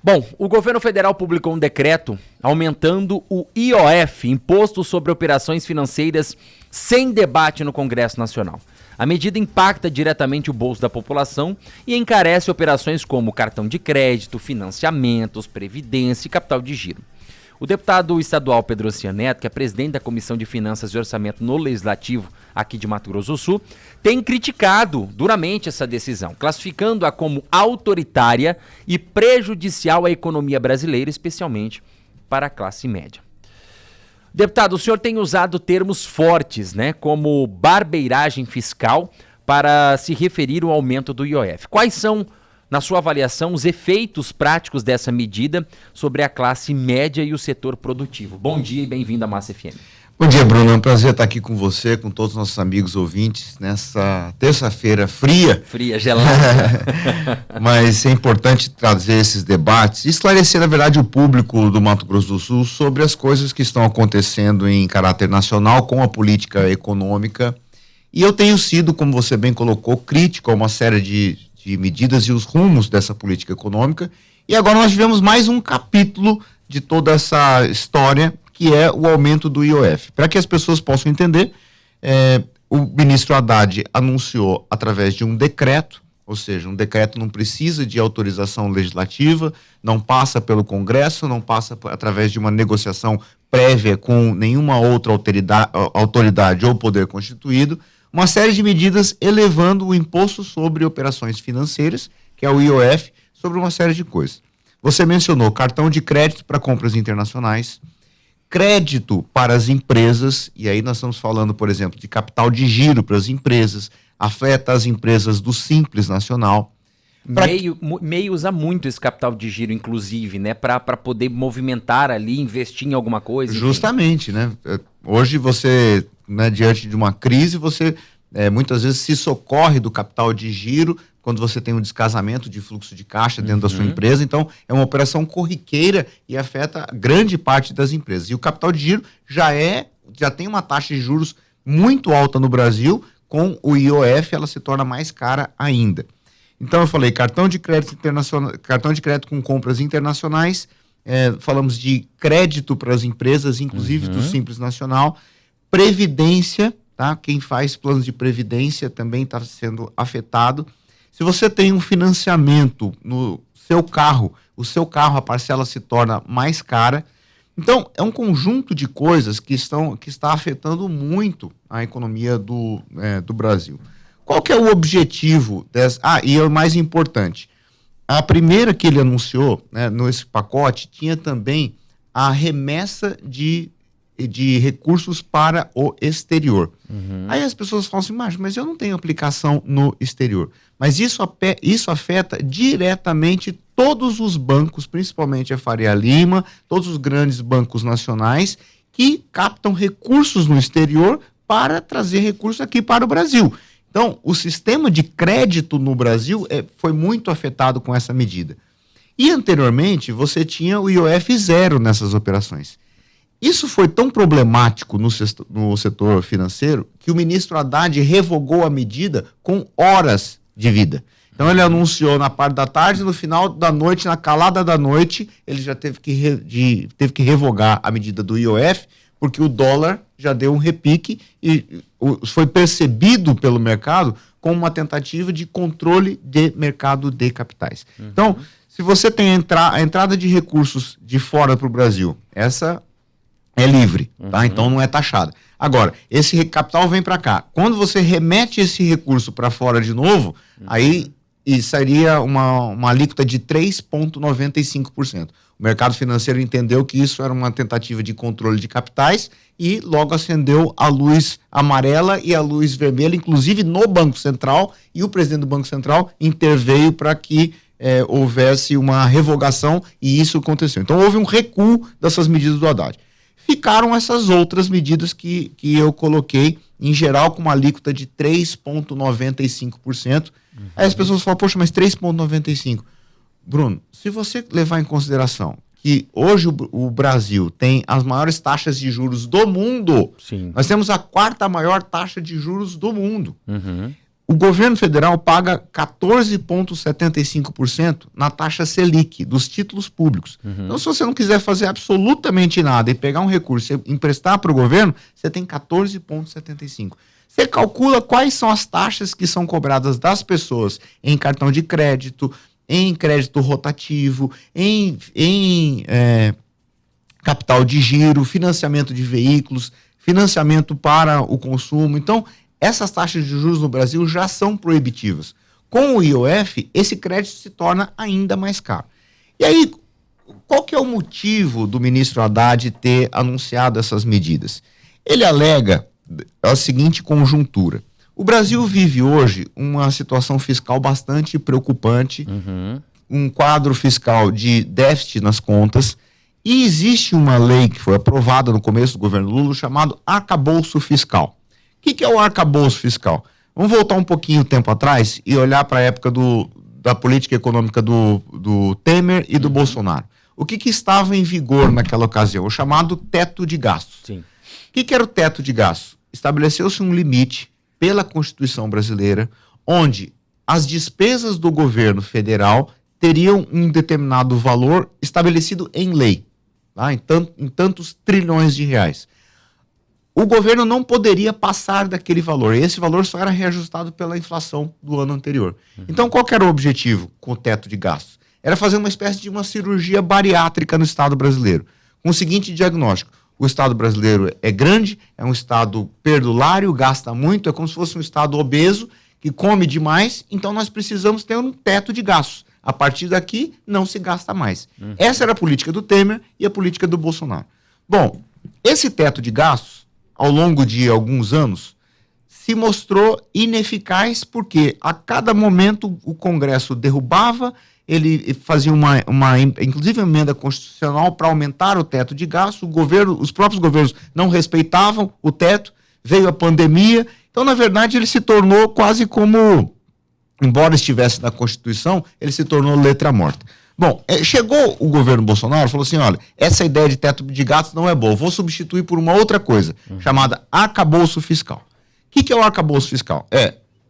Bom, o governo federal publicou um decreto aumentando o IOF, Imposto sobre Operações Financeiras, sem debate no Congresso Nacional. A medida impacta diretamente o bolso da população e encarece operações como cartão de crédito, financiamentos, previdência e capital de giro. O deputado estadual Pedro Ossian Neto, que é presidente da Comissão de Finanças e Orçamento no Legislativo aqui de Mato Grosso do Sul, tem criticado duramente essa decisão, classificando-a como autoritária e prejudicial à economia brasileira, especialmente para a classe média. Deputado, o senhor tem usado termos fortes, né, como barbeiragem fiscal, para se referir ao aumento do IOF. Quais são, na sua avaliação, os efeitos práticos dessa medida sobre a classe média e o setor produtivo? Bom dia e bem-vindo à Massa FM. Bom dia, Bruno. É um prazer estar aqui com você, com todos os nossos amigos ouvintes, nessa terça-feira fria. Fria, gelada. Mas é importante trazer esses debates e esclarecer, na verdade, o público do Mato Grosso do Sul sobre as coisas que estão acontecendo em caráter nacional com a política econômica. E eu tenho sido, como você bem colocou, crítico a uma série de medidas e os rumos dessa política econômica. E agora nós tivemos mais um capítulo de toda essa história, que é o aumento do IOF. Para que as pessoas possam entender, o ministro Haddad anunciou através de um decreto, ou seja, um decreto não precisa de autorização legislativa, não passa pelo Congresso, não passa através de uma negociação prévia com nenhuma outra autoridade ou poder constituído, uma série de medidas elevando o imposto sobre operações financeiras, que é o IOF, sobre uma série de coisas. Você mencionou cartão de crédito para compras internacionais, crédito para as empresas, e aí nós estamos falando, por exemplo, de capital de giro para as empresas, afeta as empresas do Simples Nacional. MEI usa muito esse capital de giro, inclusive, né, para poder movimentar ali, investir em alguma coisa. Justamente, né? Hoje você, né, diante de uma crise, você muitas vezes se socorre do capital de giro quando você tem um descasamento de fluxo de caixa dentro da sua empresa. Então, é uma operação corriqueira e afeta grande parte das empresas. E o capital de giro já tem uma taxa de juros muito alta no Brasil. Com o IOF, ela se torna mais cara ainda. Então, eu falei cartão de crédito internacional, cartão de crédito com compras internacionais, falamos de crédito para as empresas, inclusive do Simples Nacional, previdência, tá? Quem faz planos de previdência também está sendo afetado. Se você tem um financiamento no seu carro, a parcela se torna mais cara. Então, é um conjunto de coisas que está afetando muito a economia do Brasil. Qual que é o objetivo dessa? E é o mais importante. A primeira que ele anunciou, né, nesse pacote, tinha também a remessa de recursos para o exterior. Aí as pessoas falam assim, mas eu não tenho aplicação no exterior. Mas isso afeta diretamente todos os bancos, principalmente a Faria Lima, todos os grandes bancos nacionais que captam recursos no exterior para trazer recursos aqui para o Brasil. Então, o sistema de crédito no Brasil foi muito afetado com essa medida. E anteriormente, você tinha o IOF zero nessas operações. Isso foi tão problemático no setor financeiro que o ministro Haddad revogou a medida com horas de vida. Então ele anunciou na parte da tarde, no final da noite, na calada da noite, ele já teve que revogar a medida do IOF, porque o dólar já deu um repique e foi percebido pelo mercado como uma tentativa de controle de mercado de capitais. Então, se você tem a entrada de recursos de fora para o Brasil, essa é livre, tá? Então não é taxada. Agora, esse capital vem para cá. Quando você remete esse recurso para fora de novo, aí seria uma alíquota de 3,95%. O mercado financeiro entendeu que isso era uma tentativa de controle de capitais e logo acendeu a luz amarela e a luz vermelha, inclusive no Banco Central, e o presidente do Banco Central interveio para que houvesse uma revogação e isso aconteceu. Então houve um recuo dessas medidas do Haddad. Ficaram essas outras medidas que eu coloquei, em geral, com uma alíquota de 3,95%. Aí as pessoas falam, poxa, mas 3,95%. Bruno, se você levar em consideração que hoje o Brasil tem as maiores taxas de juros do mundo, Sim. Nós temos a quarta maior taxa de juros do mundo. o governo federal paga 14,75% na taxa Selic dos títulos públicos. Então, se você não quiser fazer absolutamente nada e pegar um recurso e emprestar para o governo, você tem 14,75%. Você calcula quais são as taxas que são cobradas das pessoas em cartão de crédito, em crédito rotativo, em capital de giro, financiamento de veículos, financiamento para o consumo. Então, essas taxas de juros no Brasil já são proibitivas. Com o IOF, esse crédito se torna ainda mais caro. E aí, qual que é o motivo do ministro Haddad ter anunciado essas medidas? Ele alega a seguinte conjuntura. O Brasil vive hoje uma situação fiscal bastante preocupante, um quadro fiscal de déficit nas contas, e existe uma lei que foi aprovada no começo do governo Lula chamado arcabouço fiscal. O que é o arcabouço fiscal? Vamos voltar um pouquinho tempo atrás e olhar para a época da política econômica do Temer e do Bolsonaro. O que estava em vigor naquela ocasião? O chamado teto de gastos. Sim. O que era o teto de gastos? Estabeleceu-se um limite pela Constituição brasileira, onde as despesas do governo federal teriam um determinado valor estabelecido em lei, tá? em tantos trilhões de reais. O governo não poderia passar daquele valor. E esse valor só era reajustado pela inflação do ano anterior. Então, qual que era o objetivo com o teto de gastos? Era fazer uma espécie de uma cirurgia bariátrica no Estado brasileiro, com o seguinte diagnóstico: o Estado brasileiro é grande, é um Estado perdulário, gasta muito, é como se fosse um Estado obeso, que come demais, então nós precisamos ter um teto de gastos. A partir daqui, não se gasta mais. Essa era a política do Temer e a política do Bolsonaro. Bom, esse teto de gastos, ao longo de alguns anos, se mostrou ineficaz porque a cada momento o Congresso derrubava, ele fazia inclusive uma emenda constitucional para aumentar o teto de gasto, os próprios governos não respeitavam o teto, veio a pandemia, então na verdade ele se tornou quase como, embora estivesse na Constituição, ele se tornou letra morta. Bom, chegou o governo Bolsonaro e falou assim: olha, essa ideia de teto de gastos não é boa, vou substituir por uma outra coisa, chamada arcabouço fiscal. O que é o arcabouço fiscal?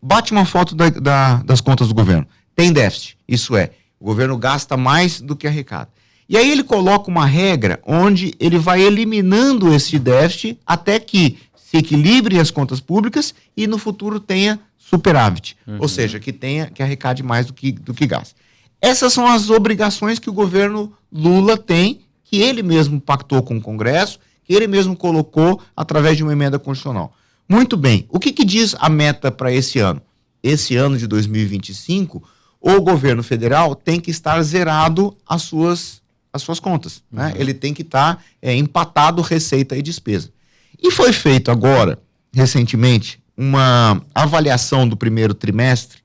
Bate uma foto das contas do governo, tem déficit, isso é, o governo gasta mais do que arrecada. E aí ele coloca uma regra onde ele vai eliminando esse déficit até que se equilibrem as contas públicas e no futuro tenha superávit, ou seja, que arrecade mais do que gasta. Essas são as obrigações que o governo Lula tem, que ele mesmo pactou com o Congresso, que ele mesmo colocou através de uma emenda constitucional. Muito bem, o que diz a meta para esse ano? Esse ano de 2025, o governo federal tem que estar zerado as suas contas, né? Ele tem que estar empatado receita e despesa. E foi feito agora, recentemente, uma avaliação do primeiro trimestre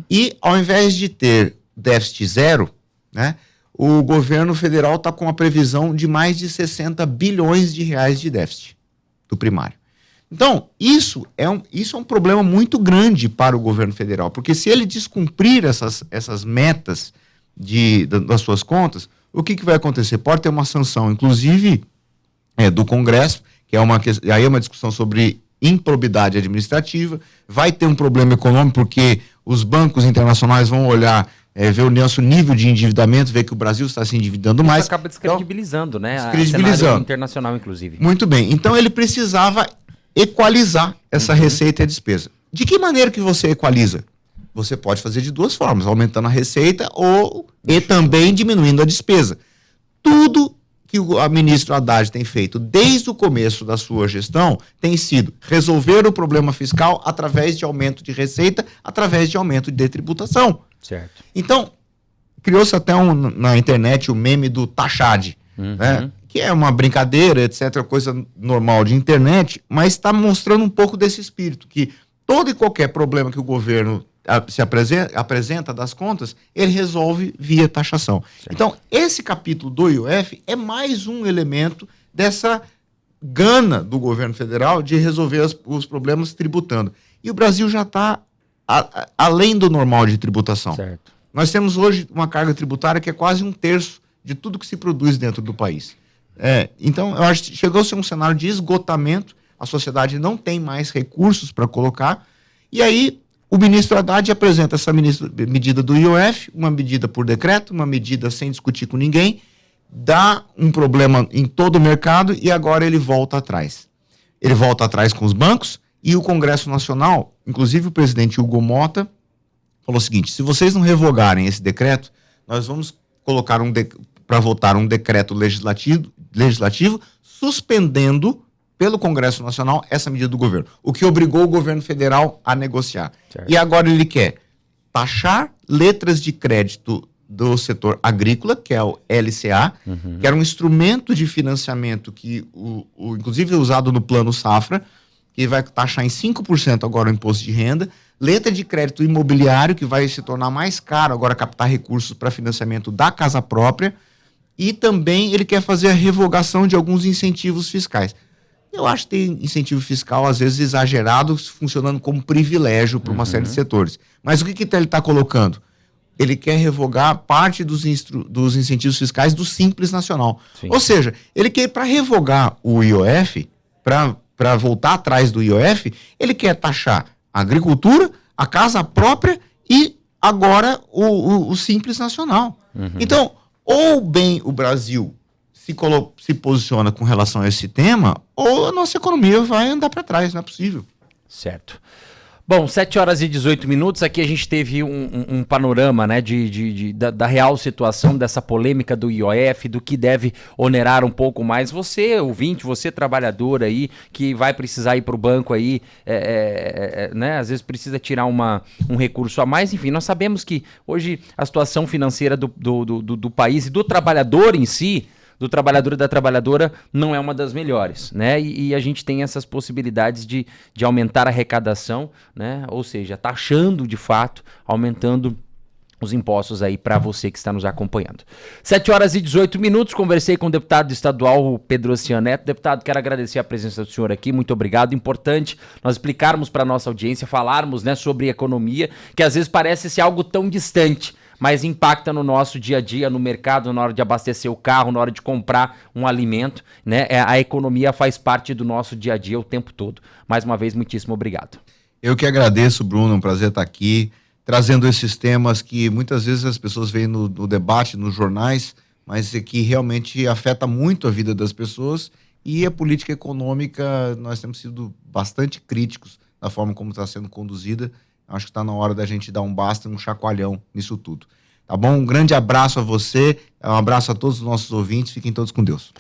e ao invés de ter déficit zero, né, o governo federal está com a previsão de mais de 60 bilhões de reais de déficit do primário. Então, isso é um problema muito grande para o governo federal, porque se ele descumprir essas metas das suas contas, o que vai acontecer? Pode ter uma sanção, inclusive, do Congresso, que aí é uma discussão sobre improbidade administrativa, vai ter um problema econômico, porque os bancos internacionais vão olhar, ver o nosso nível de endividamento, ver que o Brasil está se endividando mais. Isso acaba descredibilizando, né? Descredibilizando. Cenário internacional, inclusive. Muito bem. Então ele precisava equalizar essa receita e a despesa. De que maneira que você equaliza? Você pode fazer de duas formas, aumentando a receita e também diminuindo a despesa. Tudo que o ministro Haddad tem feito desde o começo da sua gestão tem sido resolver o problema fiscal através de aumento de receita, através de aumento de tributação. Certo. Então, criou-se até na internet o meme do Taxade, né? Que é uma brincadeira, etc., coisa normal de internet, mas está mostrando um pouco desse espírito, que todo e qualquer problema que o governo se apresenta das contas, ele resolve via taxação. Certo. Então, esse capítulo do IOF é mais um elemento dessa gana do governo federal de resolver os problemas tributando. E o Brasil já está além do normal de tributação. Certo. Nós temos hoje uma carga tributária que é quase 1/3 de tudo que se produz dentro do país. Então, eu acho que chegou-se a um cenário de esgotamento, a sociedade não tem mais recursos para colocar, e aí O ministro Haddad apresenta essa medida do IOF, uma medida por decreto, uma medida sem discutir com ninguém, dá um problema em todo o mercado e agora ele volta atrás. Ele volta atrás com os bancos e o Congresso Nacional, inclusive o presidente Hugo Mota, falou o seguinte: se vocês não revogarem esse decreto, nós vamos colocar para votar um decreto legislativo suspendendo pelo Congresso Nacional essa medida do governo, o que obrigou o governo federal a negociar. Certo. E agora ele quer taxar letras de crédito do setor agrícola, que é o LCA, que era um instrumento de financiamento que, inclusive, é usado no Plano Safra, que vai taxar em 5% agora o imposto de renda, letra de crédito imobiliário, que vai se tornar mais caro agora captar recursos para financiamento da casa própria, e também ele quer fazer a revogação de alguns incentivos fiscais. Eu acho que tem incentivo fiscal, às vezes, exagerado, funcionando como privilégio para uma série de setores. Mas o que ele está colocando? Ele quer revogar parte dos incentivos fiscais do Simples Nacional. Sim. Ou seja, ele quer, para revogar o IOF, para voltar atrás do IOF, ele quer taxar a agricultura, a casa própria e agora o Simples Nacional. Então, ou bem o Brasil se posiciona com relação a esse tema, ou a nossa economia vai andar para trás, não é possível. Certo. Bom, 7h18, aqui a gente teve um panorama, né, da real situação dessa polêmica do IOF, do que deve onerar um pouco mais. Você, ouvinte, você trabalhador aí, que vai precisar ir para o banco aí, né, às vezes precisa tirar um recurso a mais. Enfim, nós sabemos que hoje a situação financeira do país e do trabalhador em si, do trabalhador e da trabalhadora, não é uma das melhores, né? E a gente tem essas possibilidades de aumentar a arrecadação, né? Ou seja, taxando de fato, aumentando os impostos aí para você que está nos acompanhando. 7h18, conversei com o deputado estadual Pedro Ocean Neto. Deputado, quero agradecer a presença do senhor aqui, muito obrigado. Importante nós explicarmos para a nossa audiência, falarmos, né, sobre economia, que às vezes parece ser algo tão distante, mas impacta no nosso dia a dia, no mercado, na hora de abastecer o carro, na hora de comprar um alimento, né? A economia faz parte do nosso dia a dia o tempo todo. Mais uma vez, muitíssimo obrigado. Eu que agradeço, Bruno, é um prazer estar aqui, trazendo esses temas que muitas vezes as pessoas veem no debate, nos jornais, mas que realmente afeta muito a vida das pessoas, e a política econômica, nós temos sido bastante críticos da forma como está sendo conduzida. Acho que está na hora da gente dar um basta, um chacoalhão nisso tudo. Tá bom? Um grande abraço a você, um abraço a todos os nossos ouvintes, fiquem todos com Deus.